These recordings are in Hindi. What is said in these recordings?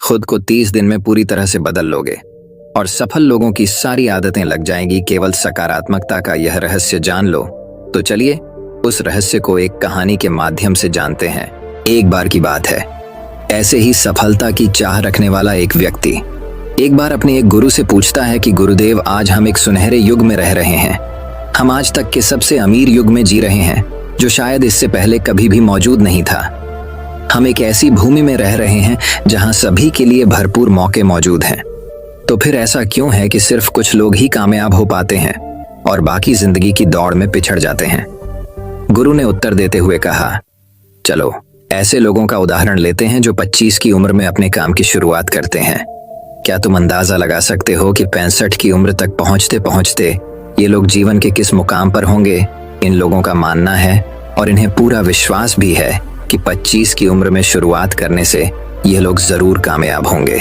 खुद को 30 दिन में पूरी तरह से बदल लोगे और सफल लोगों की सारी आदतें लग जाएंगी। केवल सकारात्मकता का यह रहस्य जान लो। तो चलिए उस रहस्य को एक कहानी के माध्यम से जानते हैं। एक बार की बात है, ऐसे ही सफलता की चाह रखने वाला एक व्यक्ति एक बार अपने एक गुरु से पूछता है कि गुरुदेव, आज हम एक सुनहरे युग में रह रहे हैं। हम आज तक के सबसे अमीर युग में जी रहे हैं, जो शायद इससे पहले कभी भी मौजूद नहीं था। हम एक ऐसी भूमि में रह रहे हैं जहां सभी के लिए भरपूर मौके मौजूद हैं। तो फिर ऐसा क्यों है कि सिर्फ कुछ लोग ही कामयाब हो पाते हैं और बाकी जिंदगी की दौड़ में पिछड़ जाते हैं? गुरु ने उत्तर देते हुए कहा, चलो ऐसे लोगों का उदाहरण लेते हैं जो 25 की उम्र में अपने काम की शुरुआत करते हैं। क्या तुम अंदाजा लगा सकते हो कि 65 की उम्र तक पहुंचते पहुंचते ये लोग जीवन के किस मुकाम पर होंगे? इन लोगों का मानना है और इन्हें पूरा विश्वास भी है कि 25 की उम्र में शुरुआत करने से ये लोग जरूर कामयाब होंगे।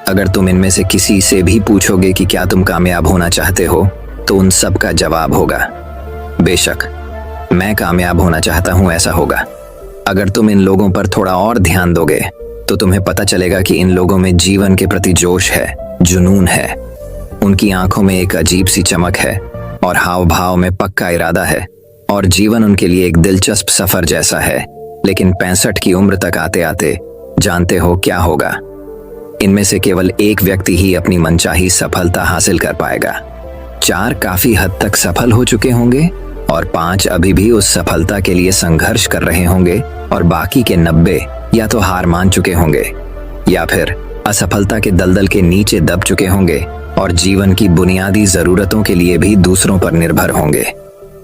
अगर तुम इनमें से किसी से भी पूछोगे कि क्या तुम कामयाब होना चाहते हो, तो उन सब का जवाब होगा, बेशक मैं कामयाब होना चाहता हूं, ऐसा होगा। अगर तुम इन लोगों पर थोड़ा और ध्यान दोगे तो तुम्हें पता चलेगा कि इन लोगों में जीवन के प्रति जोश है, जुनून है। उनकी आंखों में एक अजीब सी चमक है और हाव भाव में पक्का इरादा है और जीवन उनके लिए एक दिलचस्प सफर जैसा है। लेकिन 65 की उम्र तक आते आते जानते हो क्या होगा? इनमें से केवल एक व्यक्ति ही अपनी मनचाही सफलता हासिल कर पाएगा। 4 काफी हद तक सफल हो चुके होंगे और 5 अभी भी उस सफलता के लिए संघर्ष कर रहे होंगे और बाकी के 90 या तो हार मान चुके होंगे या फिर असफलता के दलदल के नीचे दब चुके होंगे और जीवन की बुनियादी जरूरतों के लिए भी दूसरों पर निर्भर होंगे।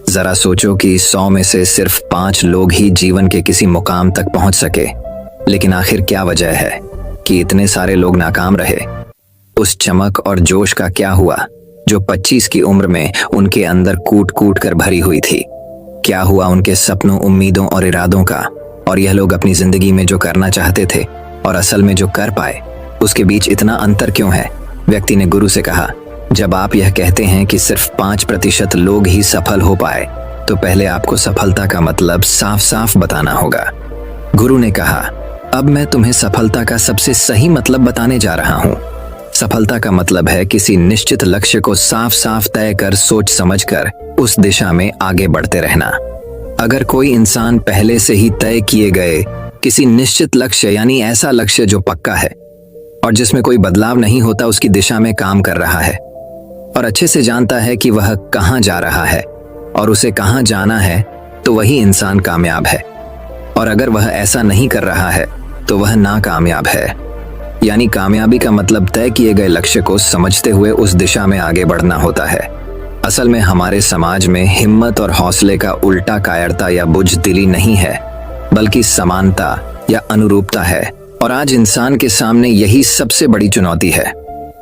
जरा सोचो कि 100 में से सिर्फ 5 लोग ही जीवन के किसी मुकाम तक पहुंच सके। लेकिन आखिर क्या वजह है कि इतने सारे लोग नाकाम रहे? उस चमक और जोश का क्या हुआ जो 25 की उम्र में उनके अंदर कूट कूट कर भरी हुई थी? क्या हुआ उनके सपनों, उम्मीदों और इरादों का? और यह लोग अपनी जिंदगी में जो करना चाहते थे और असल में जो कर पाए, उसके बीच इतना अंतर क्यों है? व्यक्ति ने गुरु से कहा, जब आप यह कहते हैं कि सिर्फ 5% लोग ही सफल हो पाए, तो पहले आपको सफलता का मतलब साफ साफ बताना होगा। गुरु ने कहा, अब मैं तुम्हें सफलता का सबसे सही मतलब बताने जा रहा हूं। सफलता का मतलब है किसी निश्चित लक्ष्य को साफ साफ तय कर, सोच समझकर उस दिशा में आगे बढ़ते रहना। अगर कोई इंसान पहले से ही तय किए गए किसी निश्चित लक्ष्य, यानी ऐसा लक्ष्य जो पक्का है और जिसमें कोई बदलाव नहीं होता, उसकी दिशा में काम कर रहा है और अच्छे से जानता है कि वह कहां जा रहा है और उसे कहां जाना है, तो वही इंसान कामयाब है। और अगर वह ऐसा नहीं कर रहा है तो वह नाकामयाब है। यानी कामयाबी का मतलब तय किए गए लक्ष्य को समझते हुए उस दिशा में आगे बढ़ना होता है। असल में हमारे समाज में हिम्मत और हौसले का उल्टा कायरता या बुझदिली नहीं है, बल्कि समानता या अनुरूपता है। और आज इंसान के सामने यही सबसे बड़ी चुनौती है।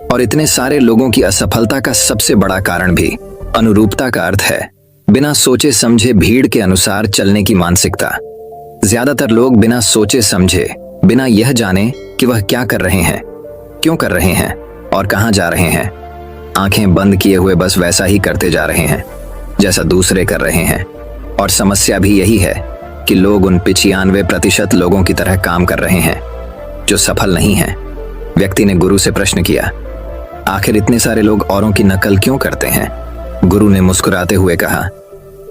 और इतने सारे लोगों की असफलता का सबसे बड़ा कारण भी अनुरूपता का अर्थ है बिना सोचे समझे भीड़ के अनुसार चलने की मानसिकता। ज्यादातर लोग बिना सोचे समझे, बिना यह जाने कि वह क्या कर रहे हैं, क्यों कर रहे हैं और कहां जा रहे हैं, आंखें बंद किए हुए बस वैसा ही करते जा रहे हैं जैसा दूसरे कर रहे हैं। और समस्या भी यही है कि लोग उन 95% लोगों की तरह काम कर रहे हैं जो सफल नहीं हैं। व्यक्ति ने गुरु से प्रश्न किया, आखिर इतने सारे लोग औरों की नकल क्यों करते हैं? गुरु ने मुस्कुराते हुए कहा,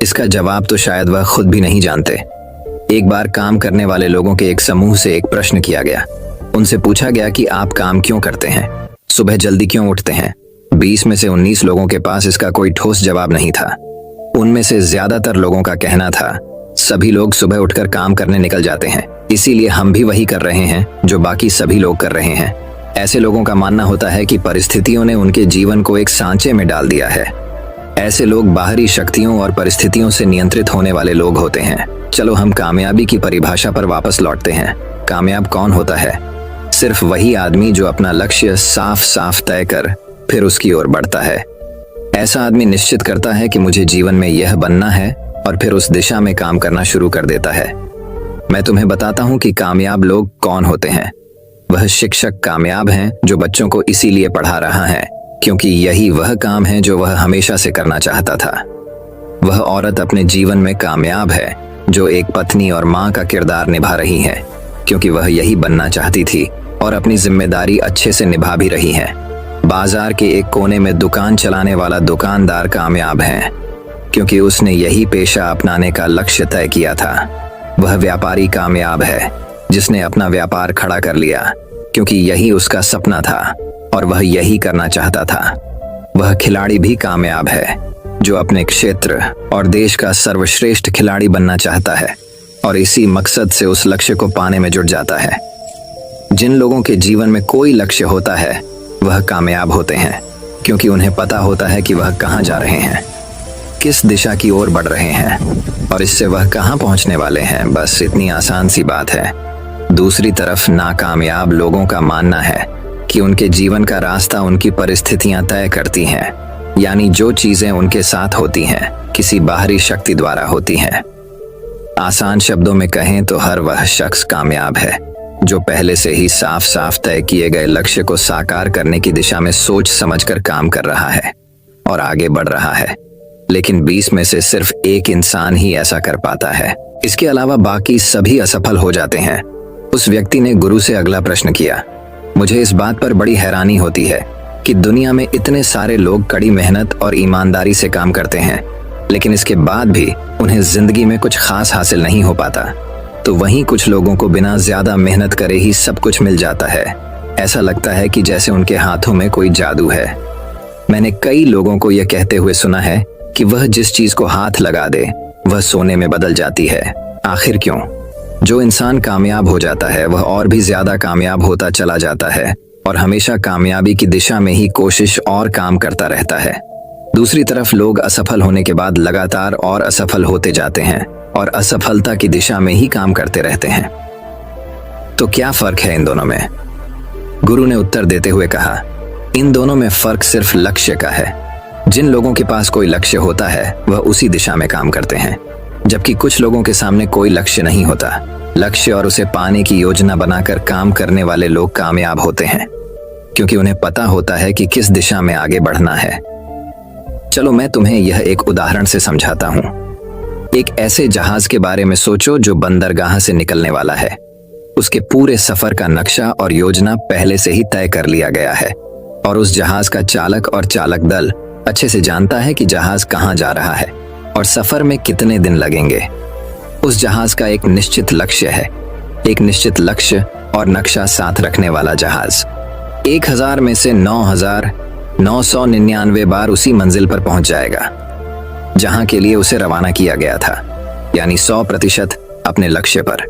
इसका जवाब तो शायद वह खुद भी नहीं जानते। एक बार काम करने वाले लोगों के एक समूह से एक प्रश्न किया गया। उनसे पूछा गया कि आप काम क्यों करते हैं, सुबह जल्दी क्यों उठते हैं? 20 में से 19 लोगों के पास इसका कोई ठोस जवाब नहीं था। उनमें से ज्यादातर लोगों का कहना था, सभी लोग सुबह उठकर काम करने निकल जाते हैं, इसीलिए हम भी वही कर रहे हैं जो बाकी सभी लोग कर रहे हैं। ऐसे लोगों का मानना होता है कि परिस्थितियों ने उनके जीवन को एक सांचे में डाल दिया है। ऐसे लोग बाहरी शक्तियों और परिस्थितियों से नियंत्रित होने वाले लोग होते हैं। चलो हम कामयाबी की परिभाषा पर वापस लौटते हैं। कामयाब कौन होता है? सिर्फ वही आदमी जो अपना लक्ष्य साफ साफ तय कर फिर उसकी ओर बढ़ता है। ऐसा आदमी निश्चित करता है कि मुझे जीवन में यह बनना है और फिर उस दिशा में काम करना शुरू कर देता है। मैं तुम्हें बताता हूं कि कामयाब लोग कौन होते हैं। वह शिक्षक कामयाब हैं जो बच्चों को इसीलिए पढ़ा रहा है क्योंकि यही वह काम है जो वह हमेशा से करना चाहता था। वह औरत अपने जीवन में कामयाब है जो एक पत्नी और मां का किरदार निभा रही है क्योंकि वह यही बनना चाहती थी और अपनी जिम्मेदारी अच्छे से निभा भी रही हैं। बाजार के एक कोने में दुकान चलाने वाला दुकानदार कामयाब है क्योंकि उसने यही पेशा अपनाने का लक्ष्य तय किया था। वह व्यापारी कामयाब है जिसने अपना व्यापार खड़ा कर लिया क्योंकि यही उसका सपना था और वह यही करना चाहता था। वह खिलाड़ी भी कामयाब है जो अपने क्षेत्र और देश का सर्वश्रेष्ठ खिलाड़ी बनना चाहता है और इसी मकसद से उस लक्ष्य को पाने में जुट जाता है। जिन लोगों के जीवन में कोई लक्ष्य होता है वह कामयाब होते हैं क्योंकि उन्हें पता होता है कि वह कहाँ जा रहे हैं, किस दिशा की ओर बढ़ रहे हैं और इससे वह कहाँ पहुँचने वाले हैं। बस इतनी आसान सी बात है। दूसरी तरफ नाकामयाब लोगों का मानना है कि उनके जीवन का रास्ता उनकी परिस्थितियां तय करती हैं, यानी जो चीजें उनके साथ होती हैं किसी बाहरी शक्ति द्वारा होती हैं। आसान शब्दों में कहें तो हर वह शख्स कामयाब है जो पहले से ही साफ साफ तय किए गए लक्ष्य को साकार करने की दिशा में सोच समझकर काम कर रहा है और आगे बढ़ रहा है। लेकिन 20 में से सिर्फ एक इंसान ही ऐसा कर पाता है, इसके अलावा बाकी सभी असफल हो जाते हैं। उस व्यक्ति ने गुरु से अगला प्रश्न किया, मुझे इस बात पर बड़ी हैरानी होती है कि दुनिया में इतने सारे लोग कड़ी मेहनत और ईमानदारी से काम करते हैं लेकिन इसके बाद भी उन्हें जिंदगी में कुछ खास हासिल नहीं हो पाता, तो वहीं कुछ लोगों को बिना ज्यादा मेहनत करे ही सब कुछ मिल जाता है। ऐसा लगता है कि जैसे उनके हाथों में कोई जादू है। मैंने कई लोगों को यह कहते हुए सुना है कि वह जिस चीज को हाथ लगा दे वह सोने में बदल जाती है। आखिर क्यों? जो इंसान कामयाब हो जाता है वह और भी ज्यादा कामयाब होता चला जाता है और हमेशा कामयाबी की दिशा में ही कोशिश और काम करता रहता है। दूसरी तरफ लोग असफल होने के बाद लगातार और असफल होते जाते हैं और असफलता की दिशा में ही काम करते रहते हैं। तो क्या फर्क है इन दोनों में? गुरु ने उत्तर देते हुए कहा, इन दोनों में फर्क सिर्फ लक्ष्य का है। जिन लोगों के पास कोई लक्ष्य होता है वह उसी दिशा में काम करते हैं, जबकि कुछ लोगों के सामने कोई लक्ष्य नहीं होता। लक्ष्य और उसे पाने की योजना बनाकर काम करने वाले लोग कामयाब होते हैं क्योंकि उन्हें पता होता है कि किस दिशा में आगे बढ़ना है। चलो मैं तुम्हें यह एक उदाहरण से समझाता हूँ। एक ऐसे जहाज के बारे में सोचो जो बंदरगाह से निकलने वाला है। उसके पूरे सफर का नक्शा और योजना पहले से ही तय कर लिया गया है और उस जहाज का चालक और चालक दल अच्छे से जानता है कि जहाज कहाँ जा रहा है और सफर में कितने दिन लगेंगे। उस जहाज का एक निश्चित लक्ष्य है, एक निश्चित लक्ष्य और नक्शा साथ रखने वाला जहाज 1000 में से 9999 बार उसी मंजिल पर पहुंच जाएगा जहां के लिए उसे रवाना किया गया था, यानी 100% अपने लक्ष्य पर।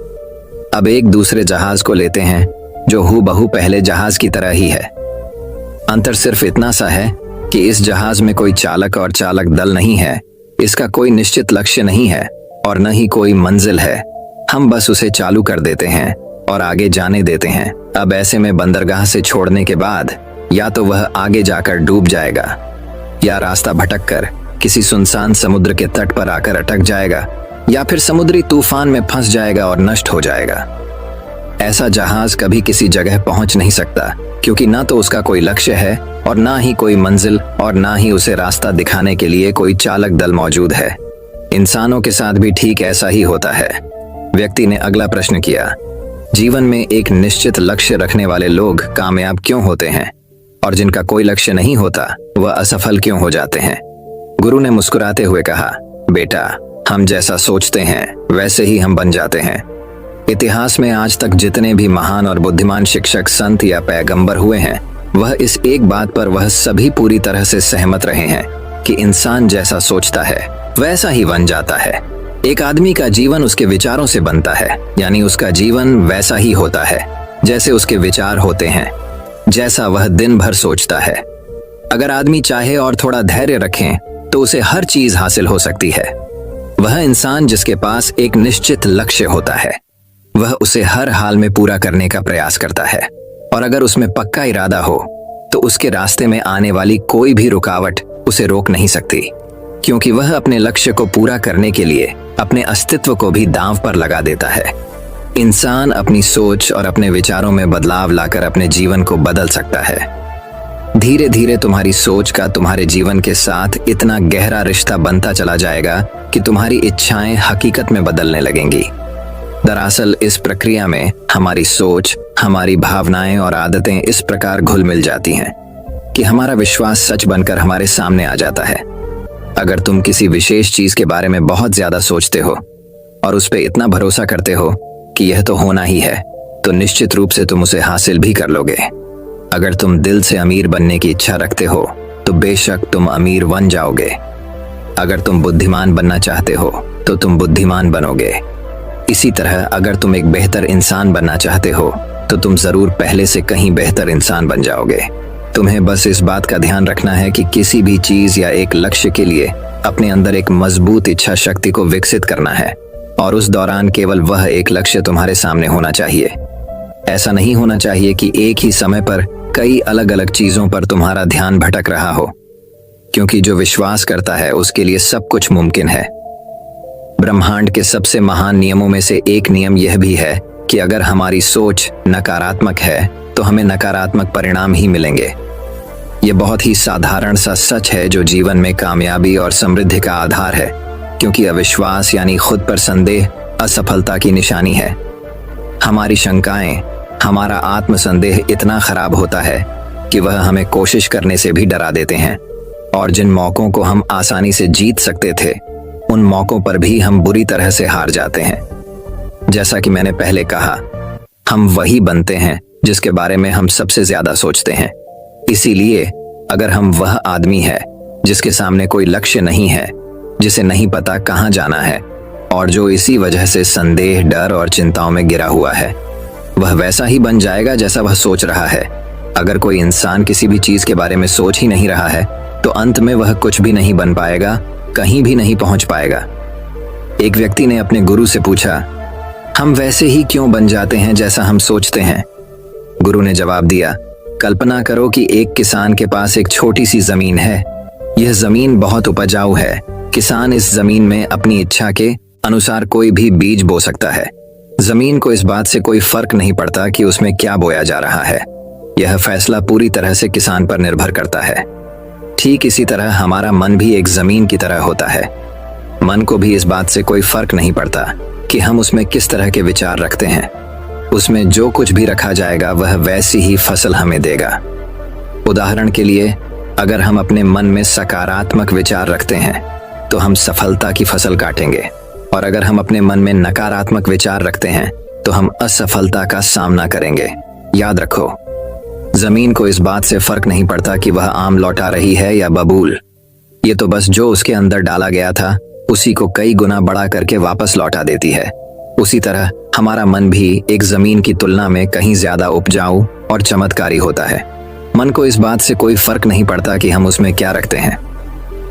अब एक दूसरे जहाज को लेते हैं जो हूबहू पहले जहाज की तरह ही है। अंतर सिर्फ इतना सा है कि इस जहाज में कोई चालक और चालक दल नहीं है, इसका कोई निश्चित लक्ष्य नहीं है और न ही कोई मंजिल है। हम बस उसे चालू कर देते हैं और आगे जाने देते हैं। अब ऐसे में बंदरगाह से छोड़ने के बाद या तो वह आगे जाकर डूब जाएगा या रास्ता भटककर किसी सुनसान समुद्र के तट पर आकर अटक जाएगा या फिर समुद्री तूफान में फंस जाएगा और नष्ट हो जाएगा। ऐसा जहाज कभी किसी जगह पहुंच नहीं सकता क्योंकि ना तो उसका कोई लक्ष्य है और ना ही कोई मंजिल और ना ही उसे रास्ता दिखाने के लिए कोई चालक दल मौजूद है। इंसानों के साथ भी ठीक ऐसा ही होता है। व्यक्ति ने अगला प्रश्न किया, जीवन में एक निश्चित लक्ष्य रखने वाले लोग कामयाब क्यों होते हैं और जिनका कोई लक्ष्य नहीं होता वह असफल क्यों हो जाते हैं? गुरु ने मुस्कुराते हुए कहा, बेटा, हम जैसा सोचते हैं वैसे ही हम बन जाते हैं। इतिहास में आज तक जितने भी महान और बुद्धिमान शिक्षक, संत या पैगंबर हुए हैं वह इस एक बात पर वह सभी पूरी तरह से सहमत रहे हैं कि इंसान जैसा सोचता है वैसा ही बन जाता है। एक आदमी का जीवन उसके विचारों से बनता है, यानी उसका जीवन वैसा ही होता है जैसे उसके विचार होते हैं, जैसा वह दिन भर सोचता है। अगर आदमी चाहे और थोड़ा धैर्य रखें तो उसे हर चीज हासिल हो सकती है। वह इंसान जिसके पास एक निश्चित लक्ष्य होता है वह उसे हर हाल में पूरा करने का प्रयास करता है और अगर उसमें पक्का इरादा हो तो उसके रास्ते में आने वाली कोई भी रुकावट उसे रोक नहीं सकती, क्योंकि वह अपने लक्ष्य को पूरा करने के लिए अपने अस्तित्व को भी दांव पर लगा देता है। इंसान अपनी सोच और अपने विचारों में बदलाव लाकर अपने जीवन को बदल सकता है। धीरे धीरे तुम्हारी सोच का तुम्हारे जीवन के साथ इतना गहरा रिश्ता बनता चला जाएगा कि तुम्हारी इच्छाएं हकीकत में बदलने लगेंगी। दरअसल इस प्रक्रिया में हमारी सोच, हमारी भावनाएं और आदतें इस प्रकार घुल मिल जाती हैं कि हमारा विश्वास सच बनकर हमारे सामने आ जाता है। अगर तुम किसी विशेष चीज के बारे में बहुत ज्यादा सोचते हो और उस पर इतना भरोसा करते हो कि यह तो होना ही है, तो निश्चित रूप से तुम उसे हासिल भी कर लोगे। अगर तुम दिल से अमीर बनने की इच्छा रखते हो तो बेशक तुम अमीर बन जाओगे। अगर तुम बुद्धिमान बनना चाहते हो तो तुम बुद्धिमान बनोगे। इसी तरह अगर तुम एक बेहतर इंसान बनना चाहते हो तो तुम जरूर पहले से कहीं बेहतर इंसान बन जाओगे। तुम्हें बस इस बात का ध्यान रखना है कि किसी भी चीज या एक लक्ष्य के लिए अपने अंदर एक मजबूत इच्छा शक्ति को विकसित करना है और उस दौरान केवल वह एक लक्ष्य तुम्हारे सामने होना चाहिए। ऐसा नहीं होना चाहिए कि एक ही समय पर कई अलग अलग चीजों पर तुम्हारा ध्यान भटक रहा हो, क्योंकि जो विश्वास करता है उसके लिए सब कुछ मुमकिन है। ब्रह्मांड के सबसे महान नियमों में से एक नियम यह भी है कि अगर हमारी सोच नकारात्मक है तो हमें नकारात्मक परिणाम ही मिलेंगे। यह बहुत ही साधारण सा सच है जो जीवन में कामयाबी और समृद्धि का आधार है, क्योंकि अविश्वास यानी खुद पर संदेह असफलता की निशानी है। हमारी शंकाएं, हमारा आत्मसंदेह इतना खराब होता है कि वह हमें कोशिश करने से भी डरा देते हैं, और जिन मौकों को हम आसानी से जीत सकते थे उन मौकों पर भी हम बुरी तरह से हार जाते हैं। जैसा कि मैंने पहले कहा, हम वही बनते हैं जिसके बारे में हम सबसे ज्यादा सोचते हैं। इसीलिए अगर हम वह आदमी है जिसके सामने कोई लक्ष्य नहीं है, जिसे नहीं पता कहां जाना है और जो इसी वजह से संदेह, डर और चिंताओं में गिरा हुआ है, वह वैसा ही बन जाएगा जैसा वह सोच रहा है। अगर कोई इंसान किसी भी चीज के बारे में सोच ही नहीं रहा है तो अंत में वह कुछ भी नहीं बन पाएगा, कहीं भी नहीं पहुंच पाएगा। एक व्यक्ति ने अपने गुरु से पूछा, हम वैसे ही क्यों बन जाते हैं जैसा हम सोचते हैं? गुरु ने जवाब दिया, कल्पना करो कि एक किसान के पास एक छोटी सी जमीन है। यह जमीन बहुत उपजाऊ है। किसान इस जमीन में अपनी इच्छा के अनुसार कोई भी बीज बो सकता है। जमीन को इस बात से कोई फर्क नहीं पड़ता कि उसमें क्या बोया जा रहा है। यह फैसला पूरी तरह से किसान पर निर्भर करता है। ठीक इसी तरह हमारा मन भी एक जमीन की तरह होता है। मन को भी इस बात से कोई फर्क नहीं पड़ता कि हम उसमें किस तरह के विचार रखते हैं। उसमें जो कुछ भी रखा जाएगा वह वैसी ही फसल हमें देगा। उदाहरण के लिए, अगर हम अपने मन में सकारात्मक विचार रखते हैं तो हम सफलता की फसल काटेंगे, और अगर हम अपने मन में नकारात्मक विचार रखते हैं तो हम असफलता का सामना करेंगे। याद रखो, जमीन को इस बात से फर्क नहीं पड़ता कि वह आम लौटा रही है या बबूल। ये तो बस जो उसके अंदर डाला गया था उसी को कई गुना बड़ा करके वापस लौटा देती है। उसी तरह हमारा मन भी एक जमीन की तुलना में कहीं ज्यादा उपजाऊ और चमत्कारी होता है। मन को इस बात से कोई फर्क नहीं पड़ता कि हम उसमें क्या रखते हैं।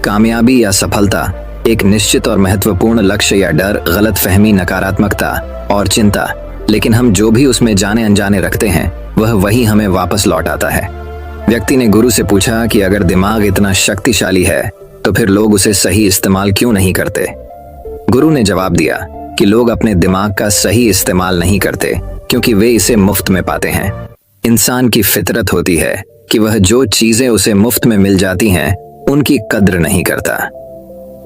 कामयाबी या सफलता, एक निश्चित और महत्वपूर्ण लक्ष्य या डर, गलतफहमी, नकारात्मकता और चिंता, लेकिन हम जो भी उसमें जाने अनजाने रखते हैं वह वही हमें वापस लौट आता है। व्यक्ति ने गुरु से पूछा कि अगर दिमाग इतना शक्तिशाली है तो फिर लोग उसे सही इस्तेमाल क्यों नहीं करते? गुरु ने जवाब दिया कि लोग अपने दिमाग का सही इस्तेमाल नहीं करते क्योंकि वे इसे मुफ्त में पाते हैं। इंसान की फितरत होती है कि वह जो चीजें उसे मुफ्त में मिल जाती हैं उनकी कद्र नहीं करता।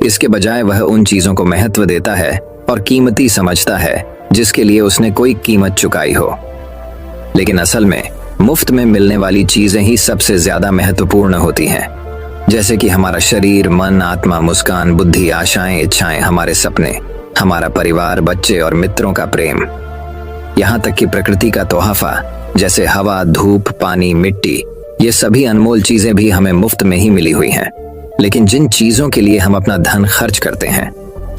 इसके बजाय वह उन चीजों को महत्व देता है और कीमती समझता है जिसके लिए उसने कोई कीमत चुकाई हो। लेकिन असल में मुफ्त में मिलने वाली चीजें ही सबसे ज्यादा महत्वपूर्ण होती हैं, जैसे कि हमारा शरीर, मन, आत्मा, मुस्कान, बुद्धि, आशाएं, इच्छाएं, हमारे सपने, हमारा परिवार, बच्चे और मित्रों का प्रेम, यहाँ तक कि प्रकृति का तोहफा जैसे हवा, धूप, पानी, मिट्टी, ये सभी अनमोल चीजें भी हमें मुफ्त में ही मिली हुई हैं। लेकिन जिन चीजों के लिए हम अपना धन खर्च करते हैं,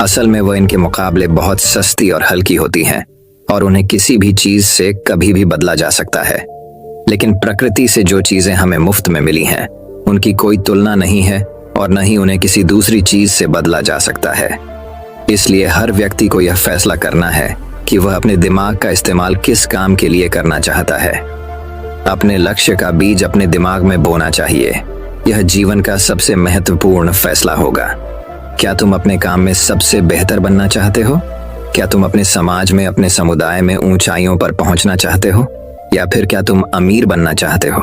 असल में वह इनके मुकाबले बहुत सस्ती और हल्की होती हैं और उन्हें किसी भी चीज से कभी भी बदला जा सकता है। लेकिन प्रकृति से जो चीजें हमें मुफ्त में मिली हैं उनकी कोई तुलना नहीं है और न ही उन्हें किसी दूसरी चीज से बदला जा सकता है। इसलिए हर व्यक्ति को यह फैसला करना है कि वह अपने दिमाग का इस्तेमाल किस काम के लिए करना चाहता है। अपने लक्ष्य का बीज अपने दिमाग में बोना चाहिए। यह जीवन का सबसे महत्वपूर्ण फैसला होगा। क्या तुम अपने काम में सबसे बेहतर बनना चाहते हो? क्या तुम अपने समाज में, अपने समुदाय में ऊंचाइयों पर पहुंचना चाहते हो, या फिर क्या तुम अमीर बनना चाहते हो?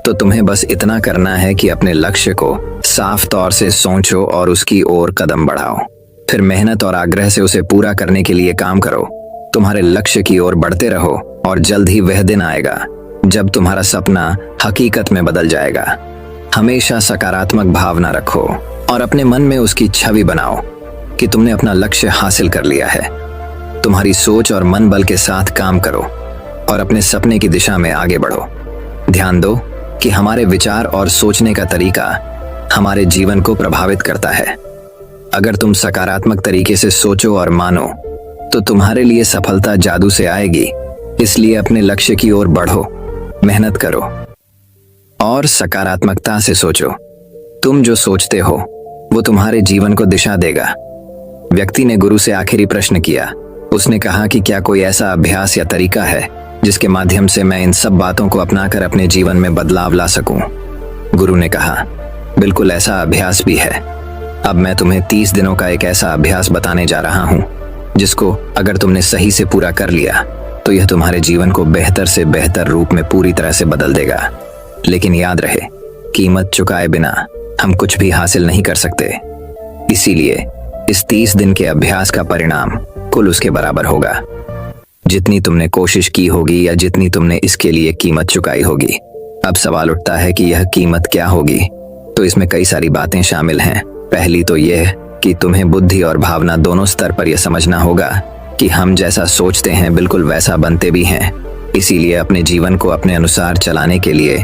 तो तुम्हें बस इतना करना है कि अपने लक्ष्य को साफ तौर से सोचो और उसकी ओर कदम बढ़ाओ। फिर मेहनत और आग्रह से उसे पूरा करने के लिए काम करो। तुम्हारे लक्ष्य की ओर बढ़ते रहो और जल्द ही वह दिन आएगा जब तुम्हारा सपना हकीकत में बदल जाएगा। हमेशा सकारात्मक भावना रखो और अपने मन में उसकी छवि बनाओ कि तुमने अपना लक्ष्य हासिल कर लिया है। तुम्हारी सोच और मन बल के साथ काम करो और अपने सपने की दिशा में आगे बढ़ो। ध्यान दो कि हमारे विचार और सोचने का तरीका हमारे जीवन को प्रभावित करता है। अगर तुम सकारात्मक तरीके से सोचो और मानो तो तुम्हारे लिए सफलता जादू से आएगी। इसलिए अपने लक्ष्य की ओर बढ़ो, मेहनत करो और सकारात्मकता से सोचो। तुम जो सोचते हो वो तुम्हारे जीवन को दिशा देगा। व्यक्ति ने गुरु से आखिरी प्रश्न किया। उसने कहा कि क्या कोई ऐसा अभ्यास या तरीका है जिसके माध्यम से मैं इन सब बातों को अपनाकर अपने जीवन में बदलाव ला सकूं? गुरु ने कहा, बिल्कुल ऐसा अभ्यास भी है। अब मैं तुम्हें 30 दिनों का एक ऐसा अभ्यास बताने जा रहा हूं जिसको अगर तुमने सही से पूरा कर लिया तो यह तुम्हारे जीवन को बेहतर से बेहतर रूप में पूरी तरह से बदल देगा। लेकिन याद रहे, कीमत चुकाए बिना हम कुछ भी हासिल नहीं कर सकते। इसीलिए इस 30 दिन के अभ्यास का परिणाम कुल उसके बराबर होगा जितनी तुमने कोशिश की होगी या जितनी तुमने इसके लिए कीमत चुकाई होगी। अब सवाल उठता है कि यह कीमत क्या होगी? तो इसमें कई सारी बातें शामिल हैं। पहली तो यह कि तुम्हें बुद्धि और भावना दोनों स्तर पर यह समझना होगा कि हम जैसा सोचते हैं बिल्कुल वैसा बनते भी हैं। इसीलिए अपने जीवन को अपने अनुसार चलाने के लिए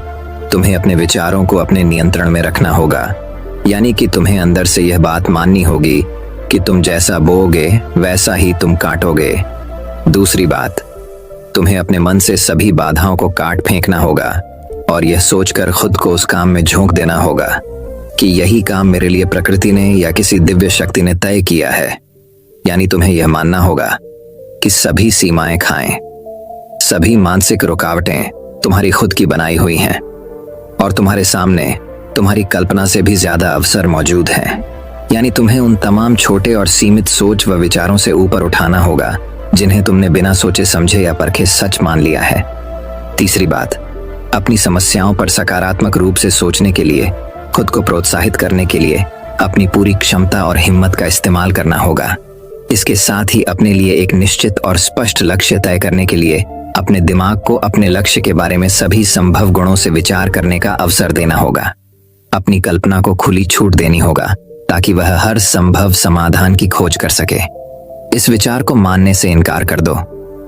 तुम्हें अपने विचारों को अपने नियंत्रण में रखना होगा। यानी कि तुम्हें अंदर से यह बात माननी होगी कि तुम जैसा बोओगे वैसा ही तुम काटोगे। दूसरी बात, तुम्हें अपने मन से सभी बाधाओं को काट फेंकना होगा और यह सोचकर खुद को उस काम में झोंक देना होगा कि यही काम मेरे लिए प्रकृति ने या किसी दिव्य शक्ति ने तय किया है। यानी तुम्हें यह मानना होगा कि सभी सीमाएं खाएं, सभी मानसिक रुकावटें तुम्हारी खुद की बनाई हुई हैं और तुम्हारे सामने तुम्हारी कल्पना से भी ज्यादा अवसर मौजूद हैं। यानी तुम्हें उन तमाम छोटे और सीमित सोच व विचारों से ऊपर उठाना होगा जिन्हें तुमने बिना सोचे समझे या परखे सच मान लिया है। तीसरी बात, अपनी समस्याओं पर सकारात्मक रूप से सोचने के लिए खुद को प्रोत्साहित करने के लिए अपनी पूरी क्षमता और हिम्मत का इस्तेमाल करना होगा। इसके साथ ही अपने लिए एक निश्चित और स्पष्ट लक्ष्य तय करने के लिए अपने दिमाग को अपने लक्ष्य के बारे में सभी संभव गुणों से विचार करने का अवसर देना होगा। अपनी कल्पना को खुली छूट देनी होगा ताकि वह हर संभव समाधान की खोज कर सके। इस विचार को मानने से इनकार कर दो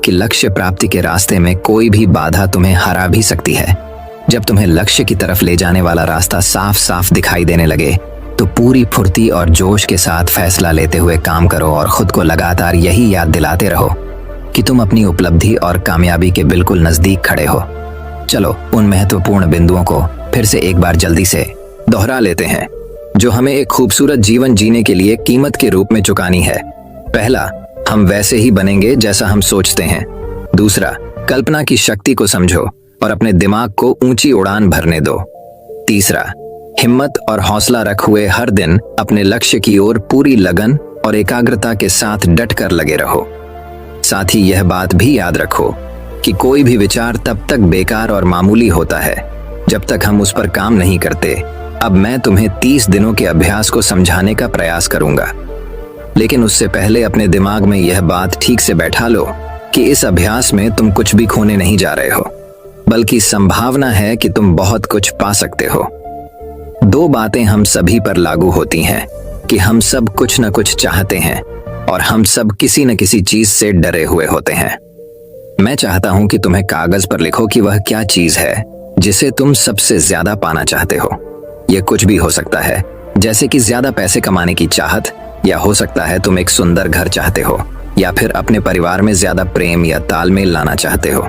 कि लक्ष्य प्राप्ति के रास्ते में कोई भी बाधा तुम्हें हरा भी सकती है। जब तुम्हें लक्ष्य की तरफ ले जाने वाला रास्ता साफ साफ दिखाई देने लगे तो पूरी फुर्ती और जोश के साथ फैसला लेते हुए काम करो और खुद को लगातार यही याद दिलाते रहो कि तुम अपनी उपलब्धि और कामयाबी के बिल्कुल नजदीक खड़े हो। चलो उन महत्वपूर्ण बिंदुओं को फिर से एक बार जल्दी से दोहरा लेते हैं जो हमें एक खूबसूरत जीवन जीने के लिए कीमत के रूप में चुकानी है। पहला, हम वैसे ही बनेंगे जैसा हम सोचते हैं। दूसरा, कल्पना की शक्ति को समझो और अपने दिमाग को ऊंची उड़ान भरने दो। तीसरा, हिम्मत और हौसला रख हुए हर दिन अपने लक्ष्य की ओर पूरी लगन और एकाग्रता के साथ डट कर लगे रहो। साथ ही यह बात भी याद रखो कि कोई भी विचार तब तक बेकार और मामूली होता है जब तक हम उस पर काम नहीं करते। अब मैं तुम्हें 30 दिनों के अभ्यास को समझाने का प्रयास करूंगा, लेकिन उससे पहले अपने दिमाग में यह बात ठीक से बैठा लो कि इस अभ्यास में तुम कुछ भी खोने नहीं जा रहे हो, बल्कि संभावना है कि तुम बहुत कुछ पा सकते हो। 2 बातें हम सभी पर लागू होती हैं कि हम सब कुछ न कुछ चाहते हैं और हम सब किसी न किसी चीज से डरे हुए होते हैं। मैं चाहता हूं कि तुम्हें कागज पर लिखो कि वह क्या चीज है जिसे तुम सबसे ज्यादा पाना चाहते हो। यह कुछ भी हो सकता है, जैसे कि ज्यादा पैसे कमाने की चाहत, या हो सकता है तुम एक सुंदर घर चाहते हो, या फिर अपने परिवार में ज्यादा प्रेम या तालमेल लाना चाहते हो,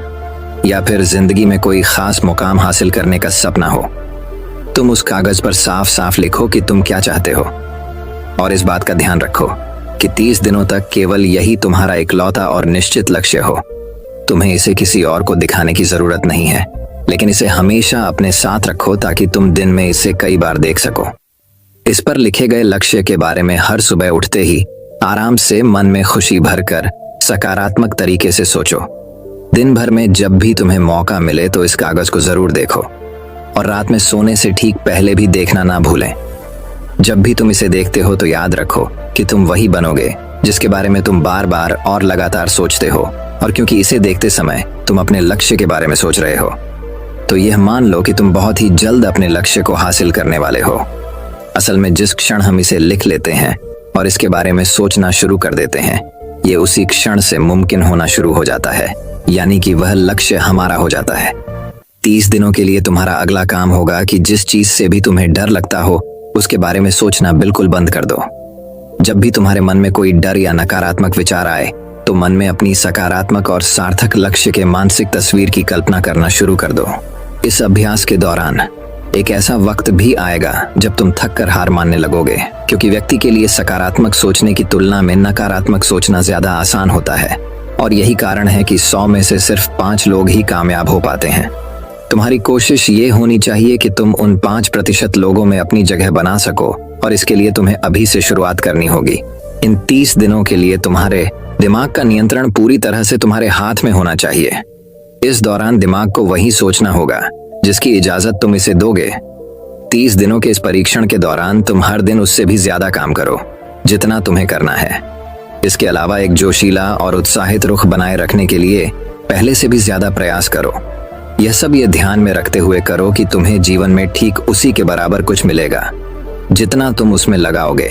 या फिर जिंदगी में कोई खास मुकाम हासिल करने का सपना हो। तुम उस कागज पर साफ साफ लिखो कि तुम क्या चाहते हो और इस बात का ध्यान रखो कि 30 दिनों तक केवल यही तुम्हारा इकलौता और निश्चित लक्ष्य हो। तुम्हें इसे किसी और को दिखाने की जरूरत नहीं है, लेकिन इसे हमेशा अपने साथ रखो ताकि तुम दिन में इसे कई बार देख सको। इस पर लिखे गए लक्ष्य के बारे में हर सुबह उठते ही आराम से मन में खुशी भरकर सकारात्मक तरीके से सोचो। दिन भर में जब भी तुम्हें मौका मिले तो इस कागज को जरूर देखो और रात में सोने से ठीक पहले भी देखना ना भूलें। जब भी तुम इसे देखते हो तो याद रखो कि तुम वही बनोगे जिसके बारे में तुम बार बार और लगातार सोचते हो, और क्योंकि इसे देखते समय तुम अपने लक्ष्य के बारे में सोच रहे हो, तो यह मान लो कि तुम बहुत ही जल्द अपने लक्ष्य को हासिल करने वाले हो। असल में जिस क्षण हम इसे लिख लेते हैं और इसके बारे में सोचना शुरू कर देते हैं, ये उसी क्षण से मुमकिन होना शुरू हो जाता है, यानी कि वह लक्ष्य हमारा हो जाता है। 30 दिनों के लिए तुम्हारा अगला काम होगा कि जिस चीज से भी तुम्हें डर लगता हो उसके बारे में सोचना बिल्कुल बंद कर दो। जब भी तुम्हारे मन में कोई डर या नकारात्मक विचार आए तो मन में अपनी सकारात्मक और सार्थक लक्ष्य के मानसिक तस्वीर की कल्पना करना शुरू कर दो। इस अभ्यास के दौरान एक ऐसा वक्त भी आएगा जब तुम थक कर हार मानने लगोगे, क्योंकि व्यक्ति के लिए सकारात्मक सोचने की तुलना में नकारात्मक सोचना ज्यादा आसान होता है, और यही कारण है कि 100 में से सिर्फ 5 लोग ही कामयाब हो पाते हैं। तुम्हारी कोशिश ये होनी चाहिए कि तुम उन 5% लोगों में अपनी जगह बना सको, और इसके लिए तुम्हें अभी से शुरुआत करनी होगी। इन 30 दिनों के लिए तुम्हारे दिमाग का नियंत्रण पूरी तरह से तुम्हारे हाथ में होना चाहिए। इस दौरान दिमाग को वही सोचना होगा जिसकी इजाजत तुम इसे दोगे। 30 दिनों के इस परीक्षण के दौरान तुम हर दिन उससे भी ज्यादा काम करो जितना तुम्हें करना है। इसके अलावा एक जोशीला और उत्साहित रुख बनाए रखने के लिए पहले से भी ज्यादा प्रयास करो। यह सब ये ध्यान में रखते हुए करो कि तुम्हें जीवन में ठीक उसी के बराबर कुछ मिलेगा जितना तुम उसमें लगाओगे।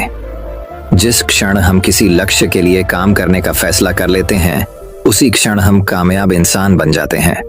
जिस क्षण हम किसी लक्ष्य के लिए काम करने का फैसला कर लेते हैं, उसी क्षण हम कामयाब इंसान बन जाते हैं।